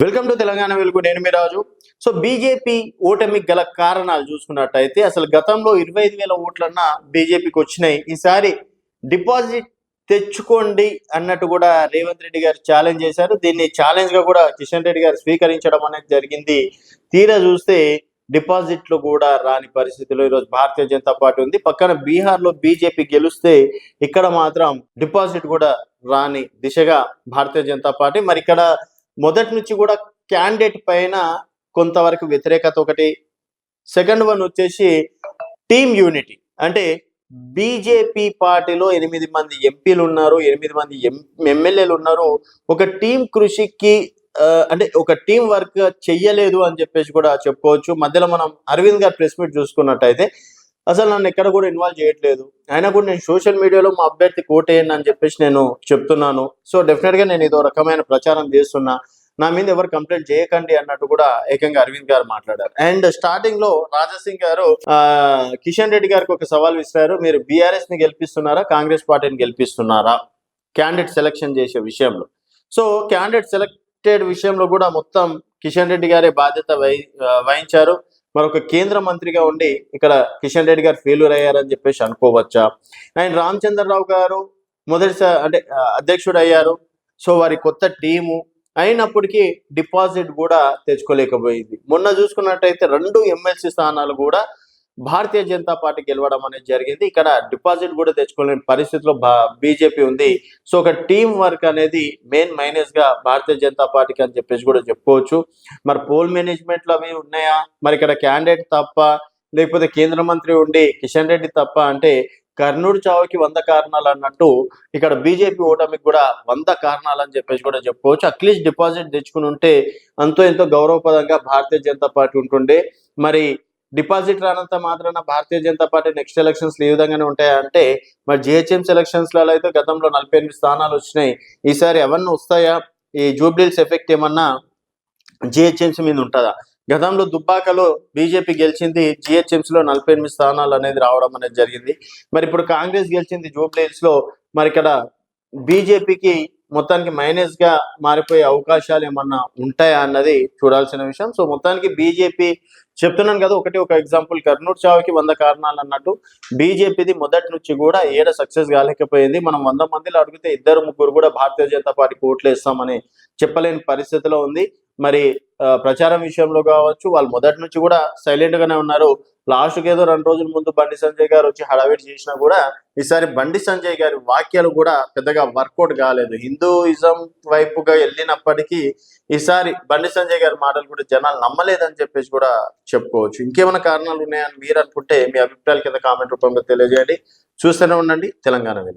Welcome to Telangana వెలుగు. నేను మీ రాజు. So BJP ఓటమికి గల కారణాలు చూసుకున్నట్టయితే అసలు గతంలో 25,000 ఓట్లన్నా బీజేపీకి వచ్చినాయి. ఈసారి డిపాజిట్ తెచ్చుకోండి అన్నట్టు కూడా రేవంత్ రెడ్డి గారు ఛాలెంజ్ చేశారు. దీన్ని ఛాలెంజ్ గా కూడా కిషన్ రెడ్డి గారు స్వీకరించడం అనేది జరిగింది. తీరా చూస్తే డిపాజిట్లు కూడా రాని పరిస్థితిలో ఈరోజు భారతీయ జనతా పార్టీ ఉంది. పక్కన బీహార్లో బీజేపీ గెలిస్తే ఇక్కడ మాత్రం డిపాజిట్ కూడా రాని దిశగా భారతీయ జనతా పార్టీ. మరి ఇక్కడ మొదటి నుంచి కూడా క్యాండిడేట్ పైన కొంతవరకు వ్యతిరేకత ఒకటి. సెకండ్ వన్ వచ్చేసి టీమ్ యూనిటీ. అంటే బీజేపీ పార్టీలో 8 మంది ఎంపీలు ఉన్నారు, 8 మంది ఎమ్మెల్యేలు ఉన్నారు. ఒక టీం కృషికి అంటే ఒక టీం వర్క్ చెయ్యలేదు అని చెప్పేసి కూడా చెప్పుకోవచ్చు. మధ్యలో మనం అరవింద్ గారు ప్రెస్ మీట్ చూసుకున్నట్టయితే అసలు నన్ను ఎక్కడ కూడా ఇన్వాల్వ్ చేయట్లేదు, అయినా కూడా నేను సోషల్ మీడియాలో మా అభ్యర్థికి ఓటేయండి అని చెప్పేసి నేను చెప్తున్నాను. సో డెఫినెట్గా నేను ఇదో రకమైన ప్రచారం చేస్తున్నా, నా మీద ఎవరు కంప్లైంట్ చేయకండి అన్నట్టు కూడా ఏకంగా అరవింద్ గారు మాట్లాడారు. అండ్ స్టార్టింగ్ లో రాజాసింగ్ గారు కిషన్ రెడ్డి గారికి ఒక సవాల్ విసిరారు. మీరు బీఆర్ఎస్ ని గెలిపిస్తున్నారా, కాంగ్రెస్ పార్టీని గెలిపిస్తున్నారా క్యాండిడేట్ సెలక్షన్ చేసే విషయంలో? సో క్యాండిడేట్ సెలెక్టెడ్ విషయంలో కూడా మొత్తం కిషన్ రెడ్డి గారే బాధ్యత వహించారు. మరొక కేంద్ర మంత్రిగా ఉండి ఇక్కడ కిషన్ రెడ్డి గారు ఫెయిల్యూర్ అయ్యారని చెప్పేసి అనుకోవచ్చా? అండ్ రామచంద్రరావు గారు మొదటిసారి అంటే అధ్యక్షుడు అయ్యారు. సో వారి కొత్త టీము అయినప్పటికీ డిపాజిట్ కూడా తెచ్చుకోలేకపోయింది. మొన్న చూసుకున్నట్టయితే 2 ఎమ్మెల్సీ స్థానాలు కూడా భారతీయ జనతా పార్టీ గెలవడం అనేది జరిగింది. ఇక్కడ డిపాజిట్ కూడా తెచ్చుకోలేని పరిస్థితిలో బీజేపీ ఉంది. సో ఒక టీం వర్క్ అనేది మెయిన్ మైనస్ గా భారతీయ జనతా పార్టీకి అని చెప్పేసి కూడా చెప్పుకోవచ్చు. మరి పోల్ మేనేజ్మెంట్లు అవి ఉన్నాయా, మరి ఇక్కడ క్యాండిడేట్ తప్ప లేకపోతే కేంద్ర మంత్రి ఉండి కిషన్ రెడ్డి తప్ప అంటే కర్నూలు చావుకి 100 కారణాలు అన్నట్టు ఇక్కడ బీజేపీ ఓటమికి కూడా 100 కారణాలు అని చెప్పేసి కూడా చెప్పుకోవచ్చు. అట్లీస్ట్ డిపాజిట్ తెచ్చుకుని ఉంటే అంతో ఎంతో గౌరవపదంగా భారతీయ జనతా పార్టీ ఉంటుండే. మరి డిపాజిట్ రానంత మాత్రాన Bharatiya Janata party next elections ఏ విధంగానే ఉంటాయంటే, మరి జిహెచ్ఎంసీ ఎలక్షన్స్లలో అయితే గతంలో 48 స్థానాలు వచ్చినాయి. ఈసారి ఎవరిని వస్తాయా? ఈ జూబ్లీస్ ఎఫెక్ట్ ఏమన్నా జిహెచ్ఎంసీ మీద ఉంటుందా? గతంలో దుబ్బాకలో బీజేపీ గెలిచింది, జిహెచ్ఎంసీలో 48 స్థానాలు అనేది రావడం అనేది జరిగింది. మరి ఇప్పుడు కాంగ్రెస్ గెలిచింది జూబ్లీస్ లో. మరి ఇక్కడ బీజేపీకి మొత్తానికి మైనస్ గా మారిపోయే అవకాశాలు ఏమన్నా ఉంటాయా అన్నది చూడాల్సిన విషయం. సో మొత్తానికి బీజేపీ చెప్తున్నాను కదా, ఒక ఎగ్జాంపుల్ కర్నూలు చావుకి 100 కారణాలు అన్నట్టు బీజేపీది మొదటి నుంచి కూడా ఏడ సక్సెస్ కాలేకపోయింది. మనం 100 మందిలో అడిగితే 2-3 కూడా భారతీయ జనతా పార్టీకి ఓట్లు వేస్తామని చెప్పలేని పరిస్థితిలో ఉంది. మరి ప్రచారం విషయంలో కావచ్చు, వాళ్ళు మొదటి నుంచి కూడా సైలెంట్ గానే ఉన్నారు. లాస్ట్కి ఏదో 2 రోజుల ముందు బండి సంజయ్ గారు వచ్చి హడావిడి చేసినా కూడా ఈసారి బండి సంజయ్ గారి వాక్యాలు కూడా పెద్దగా వర్కౌట్ కాలేదు. హిందూయిజం వైపుగా వెళ్ళినప్పటికీ ఈసారి బండి సంజయ్ గారి మాటలు కూడా జనాలు నమ్మలేదని చెప్పేసి కూడా చెప్పుకోవచ్చు. ఇంకేమైనా కారణాలు ఉన్నాయని మీరు అనుకుంటే మీ అభిప్రాయాల కింద కామెంట్ రూపంలో తెలియజేయండి. చూస్తూనే ఉండండి తెలంగాణ వెలుగు.